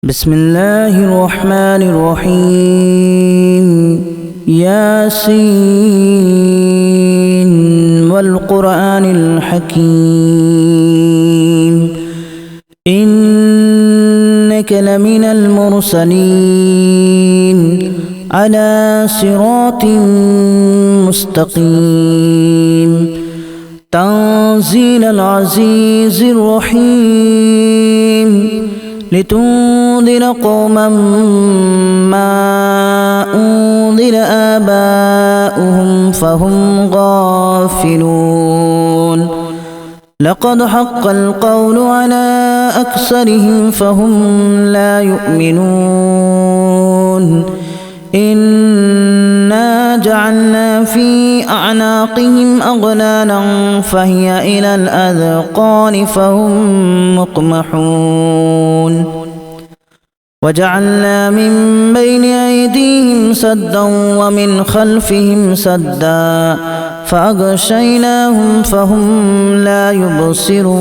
بسم الله الرحمن الرحيم ياسين والقرآن الحكيم إنك لمن المرسلين على صراط مستقيم تنزيل العزيز الرحيم لتنذر قوما ما أنذر آباؤهم فهم غافلون لقد حق القول على أكثرهم فهم لا يؤمنون إنا جعلنا في أعناقهم أغلالا فهي إلى الأذقان فهم مقمحون وجعلنا من بين أيديهم سدا ومن خلفهم سدا فأغشيناهم فهم لا يبصرون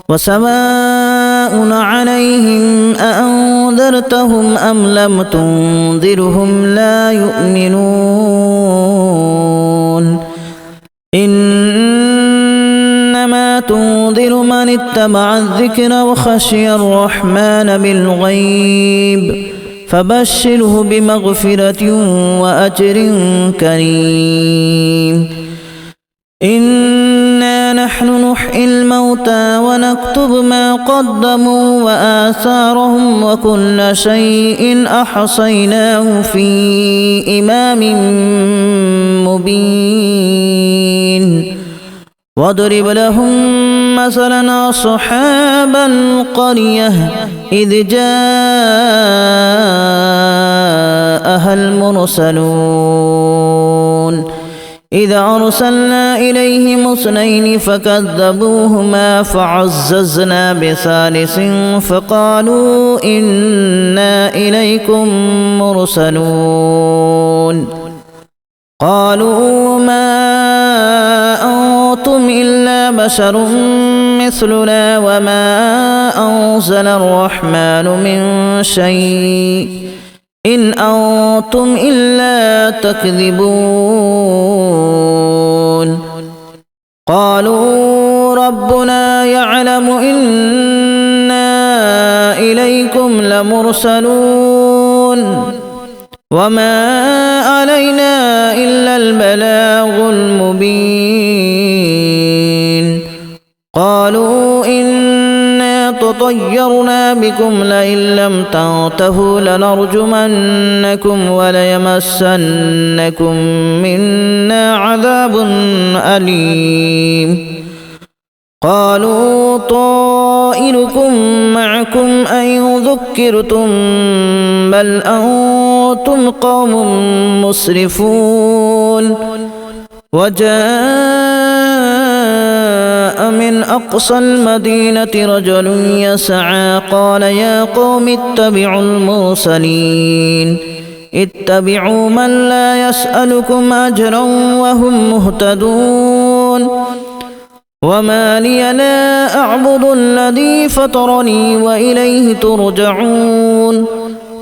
وسواء عليهم أأنذرتهم أم لم تنذرهم لا يؤمنون إنما تنذر من اتبع الذكر وخشي الرحمن بالغيب فبشره بمغفرة وأجر كريم إنا نحن نحيي الموتى ونكتب ما قدموا وآثارهم وكل شيء أحصيناه في إمام مبين واضرب لهم مثلا أصحاب القرية إذ جاءها المرسلون إذا أرسلنا إليهم اثنين فكذبوهما فعززنا بثالث فقالوا إنا إليكم مرسلون قالوا ما أنتم إلا بشر مثلنا وما أنزل الرحمن من شيء إن أنتم إلا تكذبون قالوا ربنا يعلم إنا إليكم لمرسلون وما علينا إلا البلاغ المبين قالوا إنا تطيرنا بكم لئن لم تنتهوا لنرجمنكم وليمسنكم منا عذاب أليم قالوا طائركم معكم أن ذكرتم بل أنتم قوم مسرفون وجاء من أقصى المدينة رجل يسعى قال يا قوم اتبعوا المرسلين اتبعوا من لا يسألكم أجرا وهم مهتدون وما لي لا أعبد الذي فطرني وإليه ترجعون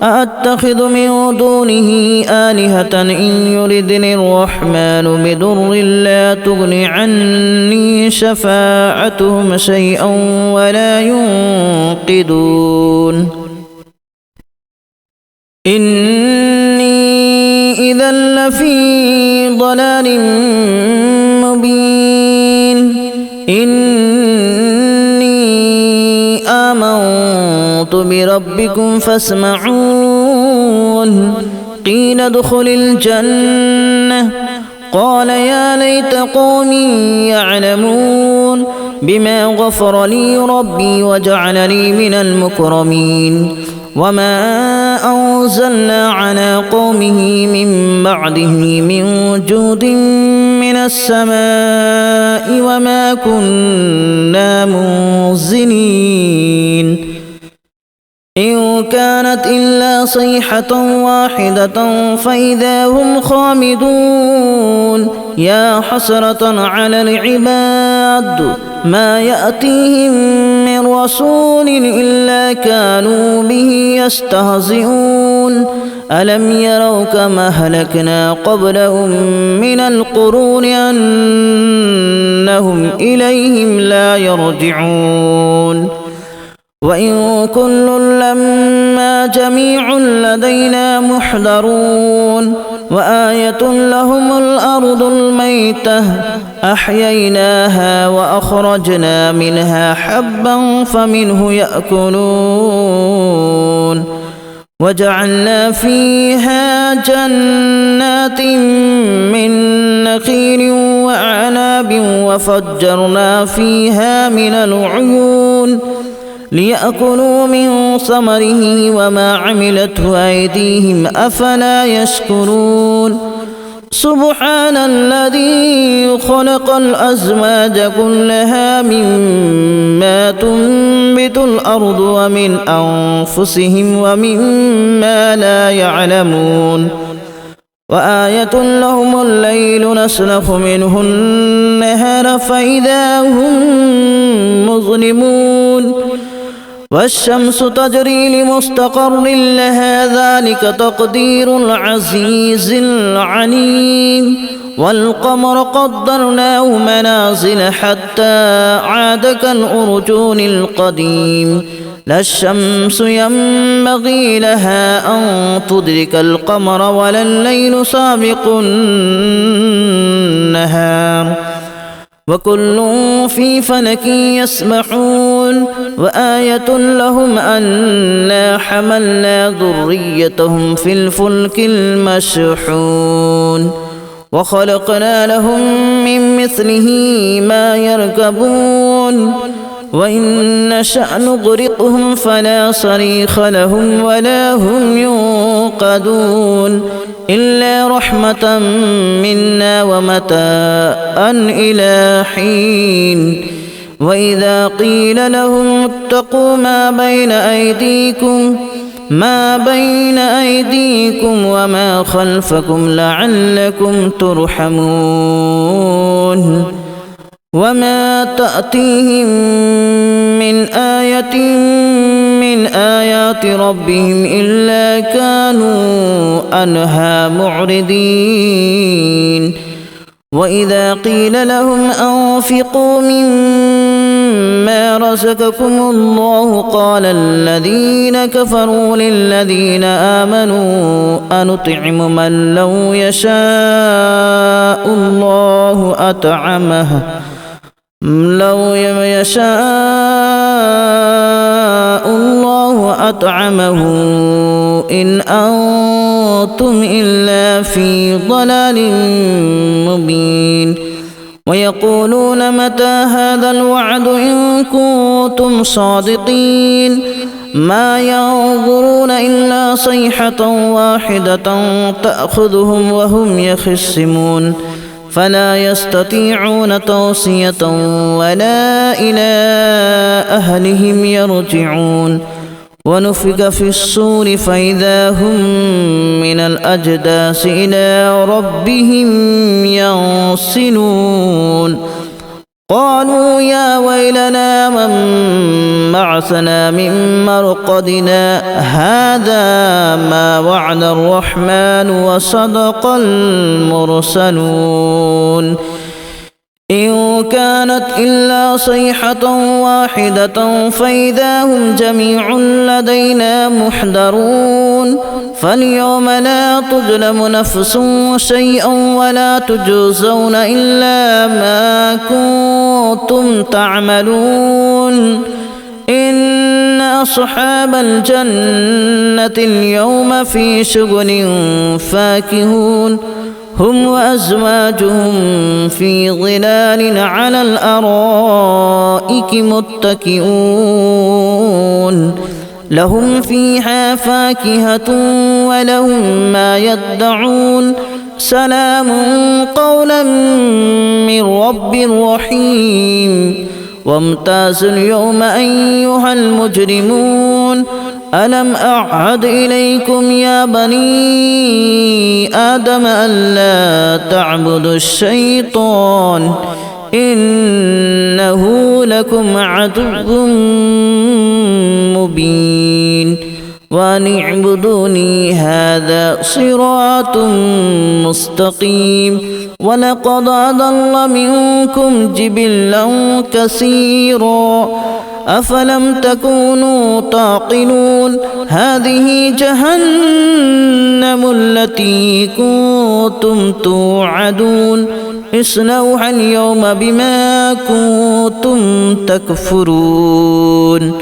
أأتخذ من دونه آلهة إن يردني الرحمن بضر لا تغن عني شفاعتهم شيئا ولا ينقذون إني إذا لفي ضلال مبين إني آمنت بربكم فاسمعون قيل ادخل الجنة قال يا ليت قومي يعلمون بما غفر لي ربي وجعلني من المكرمين وما أنزلنا على قومه من بعده من جود من السماء وما كنا منزلين إن كانت إلا صيحة واحدة فإذا هم خامدون يا حسرة على العباد ما يأتيهم من من رسول إلا كانوا به يستهزئون ألم يروا كما أهلكنا قبلهم من القرون أنهم إليهم لا يرجعون وإن كل لما جميع لدينا محضرون وآية لهم الأرض الميتة أحييناها وأخرجنا منها حبا فمنه يأكلون وجعلنا فيها جنات من نخيل وأعناب وفجرنا فيها من العيون ليأكلوا من ثمره وما عملته أيديهم أفلا يشكرون سبحان الذي خلق الأزواج كلها مما تنبت الأرض ومن أنفسهم ومما لا يعلمون وآية لهم الليل نسلخ منه النهار فإذا هم مظلمون والشمس تجري لمستقر لها ذلك تقدير العزيز العليم والقمر قدرناه منازل حتى عاد كالأرجون القديم لا الشمس ينبغي لها أن تدرك القمر ولا الليل سابق النهار وكل في فلك يسبحون وآية لهم أنا حملنا ذريتهم في الفلك المشحون وخلقنا لهم من مثله ما يركبون وإن نشأ نغرقهم فلا صريخ لهم ولا هم ينقذون إلا رحمة منا ومتاعا إلى حين وإذا قيل لهم اتقوا ما بين أيديكم وما خلفكم لعلكم ترحمون وما تأتيهم من آية من آيات ربهم إلا كانوا عنها معرضين وإذا قيل لهم أنفقوا مما رزقكم الله قال الذين كفروا للذين آمنوا أنطعم من لو يشاء الله أطعمه إن أنتم إلا في ضلال مبين ويقولون متى هذا الوعد إن كنتم صادقين ما ينظرون إلا صيحة واحدة تأخذهم وهم يخصمون فلا يستطيعون توصية ولا إلى أهلهم يرجعون ونفخ في الصور فإذا هم من الأجداث إلى ربهم ينسلون قالوا يا ويلنا من بعثنا من مرقدنا هذا ما وعد الرحمن وصدق المرسلون إن كانت إلا صيحة واحدة فإذا هم جميع لدينا محضرون فاليوم لا تظلم نفس شيئا ولا تجزون إلا ما كنتم تعملون إن أصحاب الجنة اليوم في شغل فاكهون هم وأزواجهم في ظلال على الأرائك متكئون لهم فيها فاكهة ولهم ما يدعون سلام قولا من رب رحيم وامتازوا اليوم أيها المجرمون ألم أعهد إليكم يا بني آدم ألا تعبدوا الشيطان إنه لكم عدو مبين وأن اعبدوني هذا صراط مستقيم ولقد أضل منكم جبلا كثيرا أفلم تكونوا تعقلون هذه جهنم التي كنتم توعدون اصلوها اليوم بما كنتم تكفرون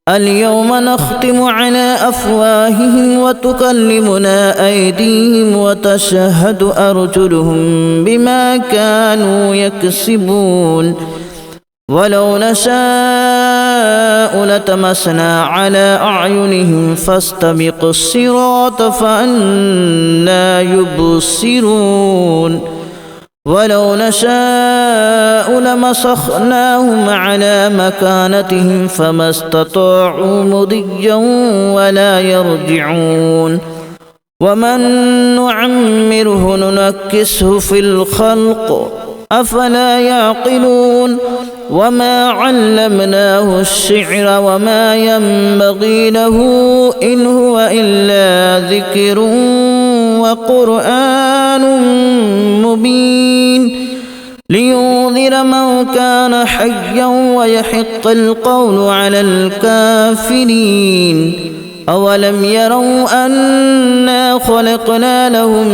اليوم نختم على أفواههم وتكلمنا أيديهم وتشهد أرجلهم بما كانوا يكسبون ولو نشاء لتمسنا على أعينهم فاستبقوا الصراط فأنى يبصرون ولو نشاء لمسخناهم على مكانتهم فما استطاعوا مضيا ولا يرجعون ومن نعمره ننكسه في الخلق أفلا يعقلون وما علمناه الشعر وما ينبغي له إن هو إلا ذكر وقرآن مبين لينذر من كان حيا ويحق القول على الكافرين أولم يروا أنا خلقنا لهم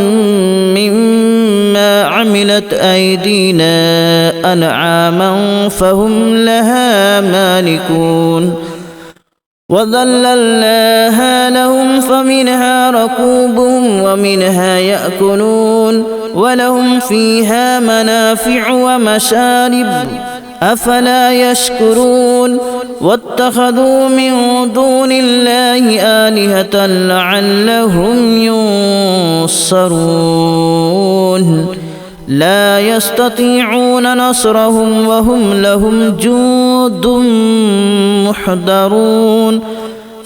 مما عملت أيدينا أنعاما فهم لها مالكون وذللناها لهم فمنها ركوبهم ومنها يأكلون ولهم فيها منافع ومشارب أفلا يشكرون واتخذوا من دون الله آلهة لعلهم ينصرون لا يستطيعون نصرهم وهم لهم جند محضرون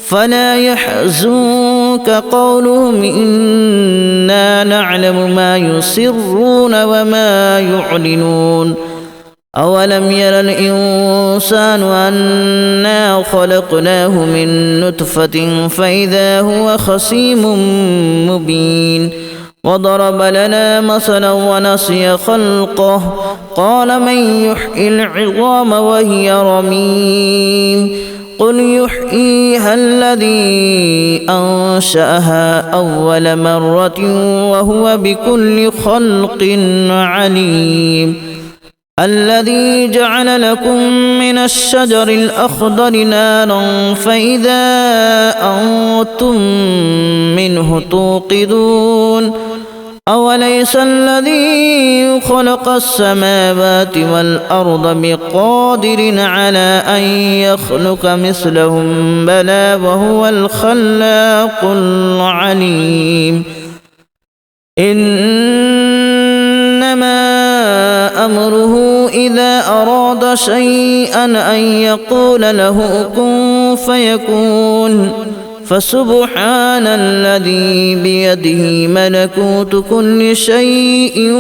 فلا يحزنك قولهم إنا نعلم ما يسرون وما يعلنون أولم ير الإنسان أنا خلقناه من نطفة فإذا هو خصيم مبين وضرب لنا مثلا ونسي خلقه قال من يحيي العظام وهي رميم قل يحييها الذي أنشأها أول مرة وهو بكل خلق عليم الذي جعل لكم من الشجر الأخضر نارا فإذا أنتم منه توقدون أوليس الذي خلق السماوات والأرض بقادر على أن يخلق مثلهم بلى وهو الخلاق العليم إنما أمره إذا أراد شيئا أن يقول له كن فيكون فسبحان الذي بيده ملكوت كل شيء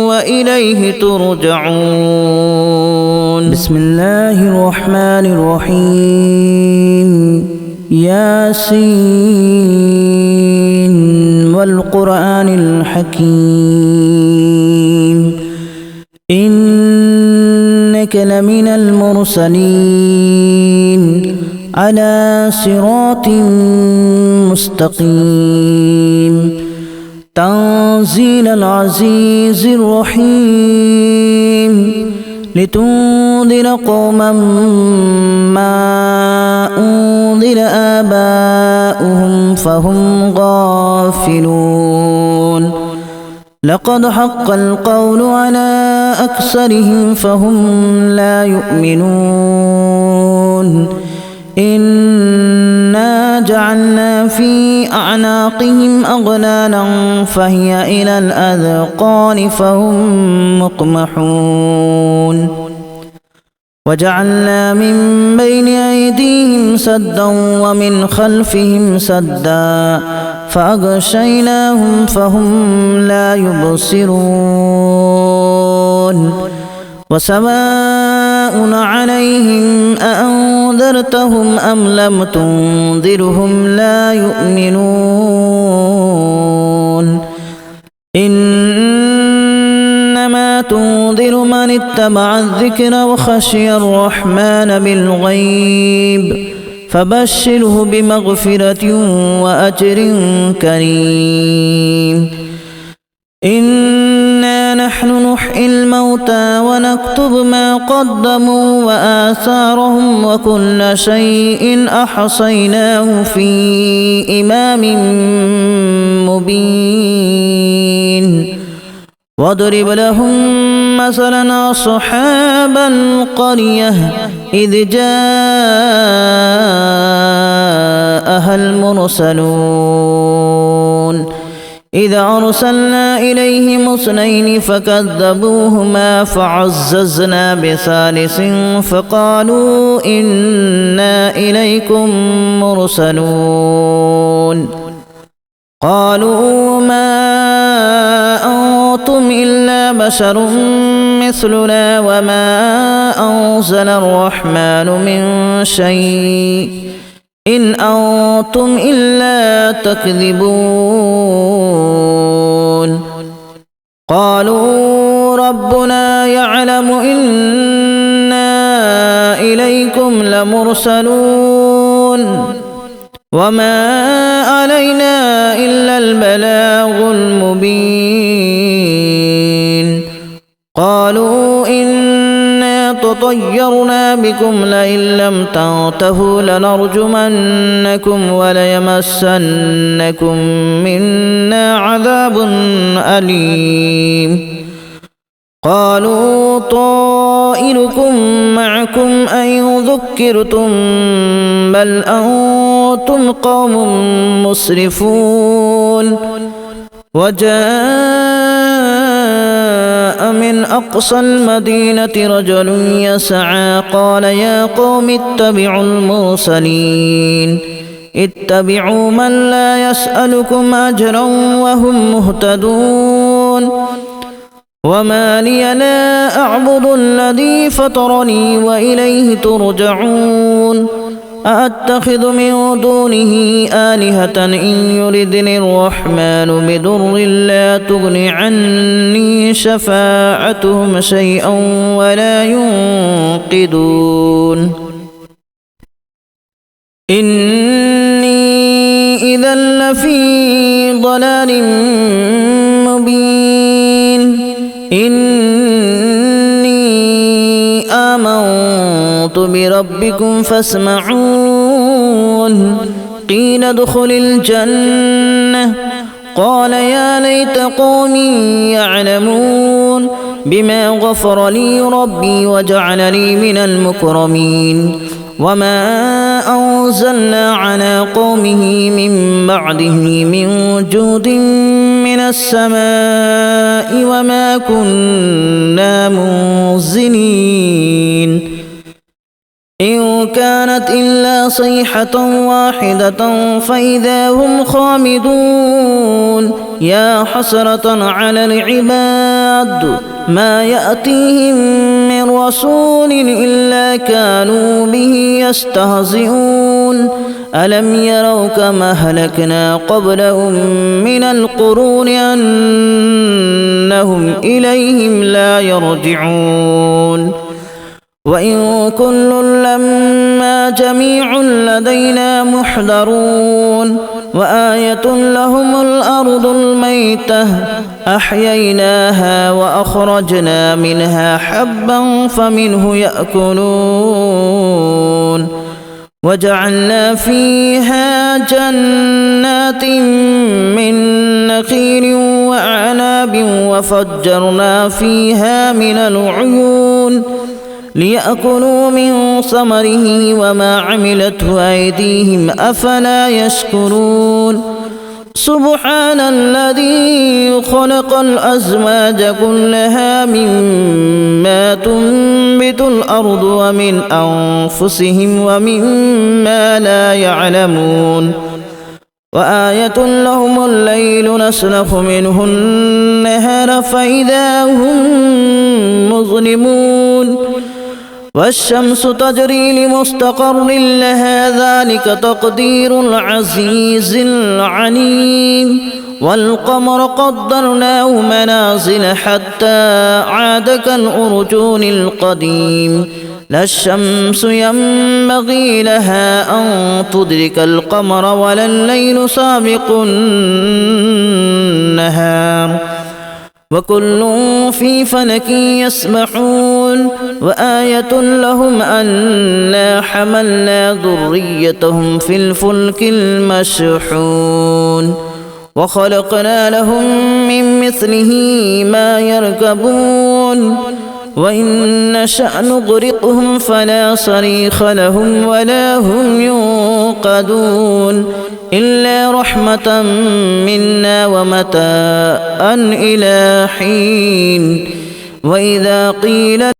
وإليه ترجعون بسم الله الرحمن الرحيم ياسين والقرآن الحكيم إنك لمن المرسلين على صراط مستقيم تنزيل العزيز الرحيم لتنذر قوما ما أنذر آباؤهم فهم غافلون لقد حق القول على أكثرهم فهم لا يؤمنون إنا جعلنا في أعناقهم أغلالا فهي إلى الأذقان فهم مقمحون وجعلنا من بين أيديهم سدا ومن خلفهم سدا فأغشيناهم فهم لا يبصرون وسواء عليهم أأنذرتهم أم لم تنذرهم لا يؤمنون إنما تنذر من اتبع الذكر وخشي الرحمن بالغيب فبشره بمغفرة وأجر كريم إنا نحن نحيي الموتى ونكتب ما قدموا وآثارهم وكل شيء أحصيناه في إمام مبين واضرب لهم مثلا أصحاب القرية إذ جاءها المرسلون إذ أرسلنا إليهم اثنين فكذبوهما فعززنا بثالث فقالوا إنا إليكم مرسلون قالوا ما أنتم إلا بشر مثلنا وما أنزل الرحمن من شيء إن أنتم إلا تكذبون قالوا ربنا يعلم إنا إليكم لمرسلون وما علينا إلا البلاغ المبين قالوا إنا تطيرنا بكم لئن لم تنتهوا لنرجمنكم وليمسنكم منا عذاب أليم قالوا طائركم معكم أن ذكرتم بل أنتم قوم مسرفون وجاء من أقصى المدينة رجل يسعى قال يا قوم اتبعوا المرسلين اتبعوا من لا يسألكم أجرا وهم مهتدون وما لي لا أعبد الذي فطرني وإليه ترجعون أأتخذ من دونه آلهة إن يردني الرحمن بضر لا تغن عني شفاعتهم شيئا ولا ينقذون إني إذا لفي ضلال مبين إني آمنت بربكم فاسمعون قيل ادخل الجنة قال يا ليت قومي يعلمون بما غفر لي ربي وجعلني من المكرمين وما أنزلنا على قومه من بعده من جود من السماء وما كنا منزلين إن كانت إلا صيحة واحدة فإذا هم خامدون يا حسرة على العباد ما يأتيهم من رسول إلا كانوا به يستهزئون ألم يروا كما أهلكنا قبلهم من القرون أنهم إليهم لا يرجعون وإن كل لما جميع لدينا محضرون وآية لهم الأرض الميتة أحييناها وأخرجنا منها حبا فمنه يأكلون وجعلنا فيها جنات من نخيل وأعناب وفجرنا فيها من العيون ليأكلوا من ثمره وما عملته أيديهم أفلا يشكرون سبحان الذي خلق الأزواج كلها مما تنبت الأرض ومن أنفسهم ومما لا يعلمون وآية لهم الليل نسلخ منه النهار فإذا هم مظلمون والشمس تجري لمستقر لها ذلك تقدير العزيز العليم والقمر قدرناه منازل حتى عاد كالأرجون القديم لا الشمس ينبغي لها أن تدرك القمر ولا الليل سابق النهار وكل في فلك يسبحون وآية لهم أنا حملنا ذريتهم في الفلك المشحون وخلقنا لهم من مثله ما يركبون وإن نشأ نغرقهم فلا صريخ لهم ولا هم ينقذون إلا رحمة منا ومتاعا إلى حين وإذا قيل